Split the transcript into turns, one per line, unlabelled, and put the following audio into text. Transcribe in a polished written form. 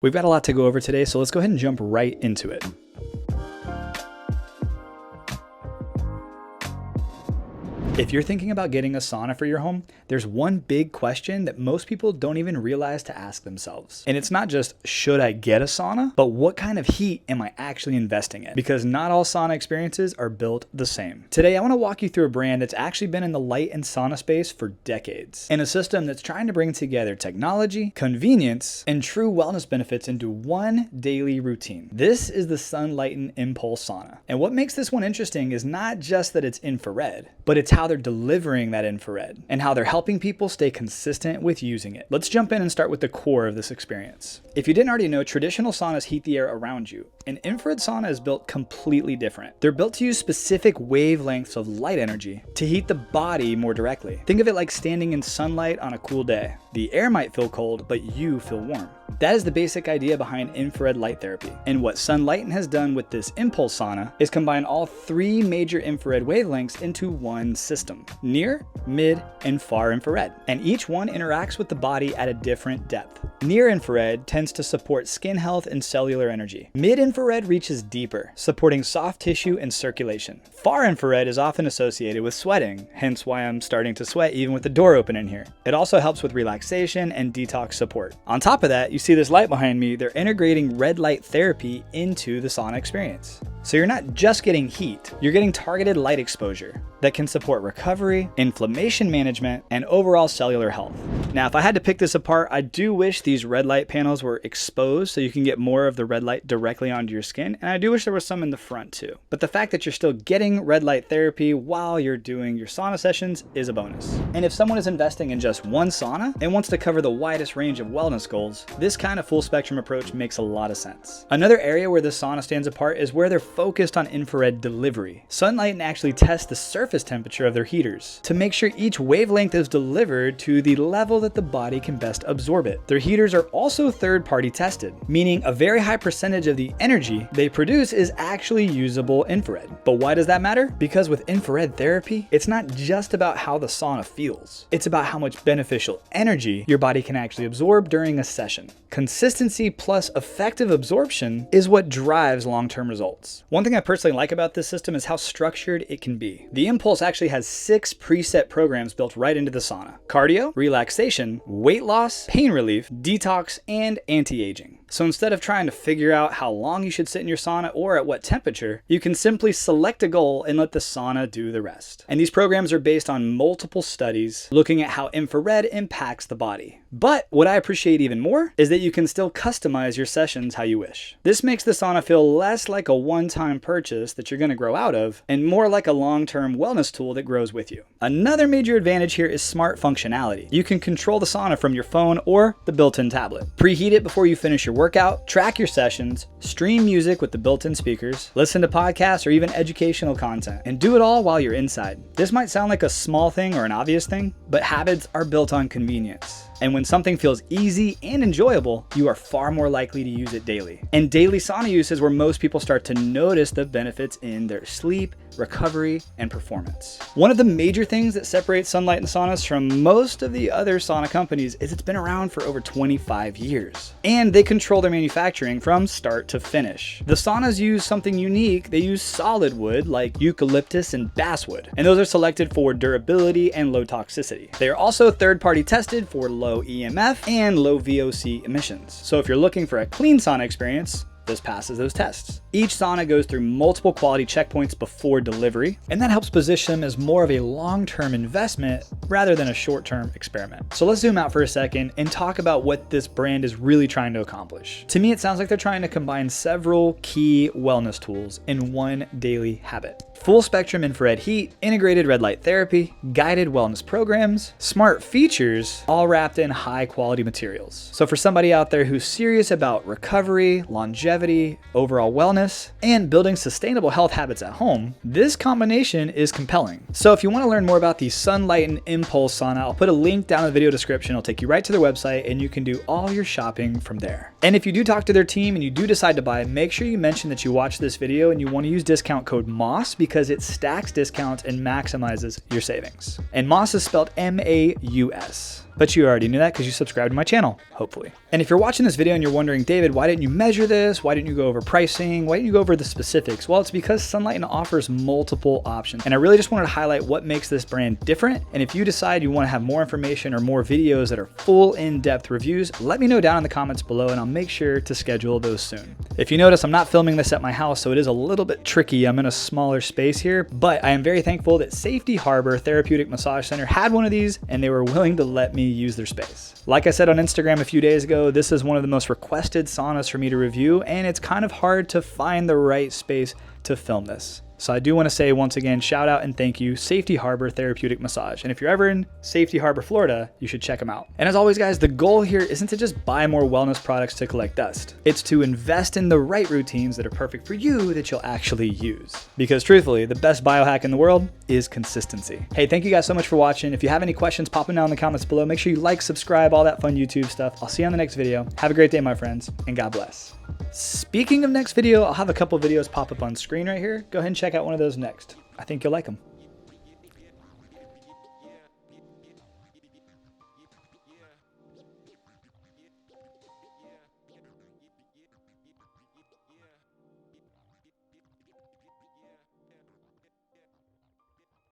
We've got a lot to go over today, so let's go ahead and jump right into it. If you're thinking about getting a sauna for your home, there's one big question that most people don't even realize to ask themselves. And it's not just, should I get a sauna? But what kind of heat am I actually investing in? Because not all sauna experiences are built the same. Today, I want to walk you through a brand that's actually been in the light and sauna space for decades, and a system that's trying to bring together technology, convenience, and true wellness benefits into one daily routine. This is the Sunlighten mPulse Sauna. And what makes this one interesting is not just that it's infrared, but it's how they're delivering that infrared and how they're helping people stay consistent with using it. Let's jump in and start with the core of this experience. If you didn't already know, traditional saunas heat the air around you. An infrared sauna is built completely different. They're built to use specific wavelengths of light energy to heat the body more directly. Think of it like standing in sunlight on a cool day. The air might feel cold, but you feel warm. That is the basic idea behind infrared light therapy. And what Sunlighten has done with this mPulse sauna is combine all three major infrared wavelengths into one system: near, mid, and far infrared. And each one interacts with the body at a different depth. Near infrared tends to support skin health and cellular energy. Mid infrared reaches deeper, supporting soft tissue and circulation. Far infrared is often associated with sweating, hence why I'm starting to sweat even with the door open in here. It also helps with relaxation and detox support. On top of that, you see this light behind me, they're integrating red light therapy into the sauna experience. So you're not just getting heat, you're getting targeted light exposure that can support recovery, inflammation management, and overall cellular health. Now, if I had to pick this apart, I do wish these red light panels were exposed so you can get more of the red light directly onto your skin, and I do wish there was some in the front too. But the fact that you're still getting red light therapy while you're doing your sauna sessions is a bonus. And if someone is investing in just one sauna and wants to cover the widest range of wellness goals, this kind of full spectrum approach makes a lot of sense. Another area where this sauna stands apart is where they're focused on infrared delivery. Sunlighten actually tests the surface temperature of their heaters to make sure each wavelength is delivered to the level that the body can best absorb it. Their heaters are also third-party tested, meaning a very high percentage of the energy they produce is actually usable infrared. But why does that matter? Because with infrared therapy, it's not just about how the sauna feels. It's about how much beneficial energy your body can actually absorb during a session. Consistency plus effective absorption is what drives long-term results. One thing I personally like about this system is how structured it can be. The mPulse actually has 6 preset programs built right into the sauna: cardio, relaxation, weight loss, pain relief, detox, and anti-aging. So instead of trying to figure out how long you should sit in your sauna or at what temperature, you can simply select a goal and let the sauna do the rest. And these programs are based on multiple studies looking at how infrared impacts the body. But what I appreciate even more is that you can still customize your sessions how you wish. This makes the sauna feel less like a one-time purchase that you're going to grow out of and more like a long-term wellness tool that grows with you. Another major advantage here is smart functionality. You can control the sauna from your phone or the built-in tablet. Preheat it before you finish your workout, track your sessions, stream music with the built-in speakers, listen to podcasts or even educational content, and do it all while you're inside. This might sound like a small thing or an obvious thing, but habits are built on convenience. And when something feels easy and enjoyable, you are far more likely to use it daily. And daily sauna use is where most people start to notice the benefits in their sleep, recovery, and performance. One of the major things that separates Sunlighten saunas from most of the other sauna companies is it's been around for over 25 years. And they control their manufacturing from start to finish. The saunas use something unique. They use solid wood like eucalyptus and basswood, and those are selected for durability and low toxicity. They are also third-party tested for low EMF and low VOC emissions. So if you're looking for a clean sauna experience, this passes those tests. Each sauna goes through multiple quality checkpoints before delivery, and that helps position them as more of a long-term investment rather than a short-term experiment. So let's zoom out for a second and talk about what this brand is really trying to accomplish. To me, it sounds like they're trying to combine several key wellness tools in one daily habit. Full spectrum infrared heat, integrated red light therapy, guided wellness programs, smart features, all wrapped in high quality materials. So for somebody out there who's serious about recovery, longevity, overall wellness, and building sustainable health habits at home, this combination is compelling. So if you want to learn more about the Sunlighten mPulse Sauna, I'll put a link down in the video description. It'll take you right to their website and you can do all your shopping from there. And if you do talk to their team and you do decide to buy, make sure you mention that you watched this video and you want to use discount code MOSS because it stacks discounts and maximizes your savings. And MOSS is spelled M-A-U-S. But you already knew that because you subscribed to my channel, hopefully. And if you're watching this video and you're wondering, David, why didn't you measure this? Why didn't you go over pricing? Why didn't you go over the specifics? Well, it's because Sunlighten offers multiple options. And I really just wanted to highlight what makes this brand different. And if you decide you want to have more information or more videos that are full in-depth reviews, let me know down in the comments below and I'll make sure to schedule those soon. If you notice, I'm not filming this at my house, so it is a little bit tricky. I'm in a smaller space here, but I am very thankful that Safety Harbor Therapeutic Massage Center had one of these and they were willing to let me use their space. Like I said on Instagram a few days ago, this is one of the most requested saunas for me to review, and it's kind of hard to find the right space to film this. So I do want to say once again, shout out and thank you, Safety Harbor Therapeutic Massage. And if you're ever in Safety Harbor, Florida, you should check them out. And as always, guys, the goal here isn't to just buy more wellness products to collect dust. It's to invest in the right routines that are perfect for you that you'll actually use. Because truthfully, the best biohack in the world is consistency. Hey, thank you guys so much for watching. If you have any questions, pop them down in the comments below. Make sure you like, subscribe, all that fun YouTube stuff. I'll see you on the next video. Have a great day, my friends, and God bless. Speaking of next video, I'll have a couple videos pop up on screen right here. Go ahead and check out one of those next. I think you'll like them.